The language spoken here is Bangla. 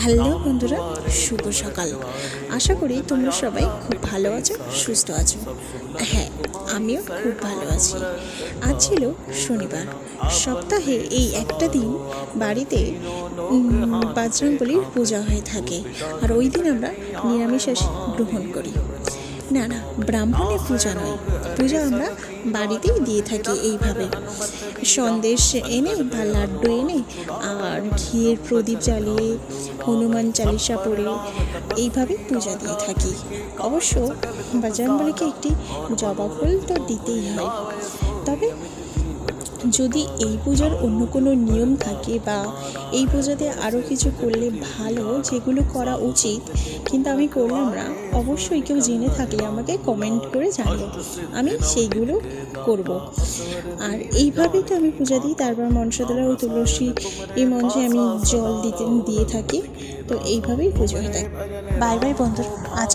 হ্যালো বন্ধুরা, শুভ সকাল। আশা করি তোমরা সবাই খুব ভালো আছো, সুস্থ আছো। হ্যাঁ, আমিও খুব ভালো আছি। আজ ছিল শনিবার। সপ্তাহে এই একটা দিন বাড়িতে বজরংবলীর পূজা হয়ে থাকে, আর ওই দিন আমরা নিরামিষাস গ্রহণ করি। না না, ব্রাহ্মণের পূজা নয়, পূজা আমরা বাড়িতেই দিয়ে থাকি। এইভাবে সন্দেশ এনে বা লাড্ডু এনে আর ঘিয়ের প্রদীপ জ্বালিয়ে হনুমান চালিসা পড়ে এইভাবে পূজা দিয়ে থাকি। অবশ্য বজরংবলীকে একটি জবা ফুল তো দিতেই হয়। তবে যদি এই পূজার অন্য কোনো নিয়ম থাকে বা এই পূজাতে আরও কিছু করলে ভালো, যেগুলো করা উচিত কিন্তু আমি করলাম না, অবশ্যই কেউ জেনে থাকলে আমাকে কমেন্ট করে জানিও, আমি সেইগুলো করব। আর এইভাবেই তো আমি পূজা দিই। তারপর মনসাতলা ও তুলসী এই মঞ্চে আমি জল দিয়ে থাকি। তো এইভাবেই পুজো হয়ে থাকে। বাই বাই বন্ধুরা, আজ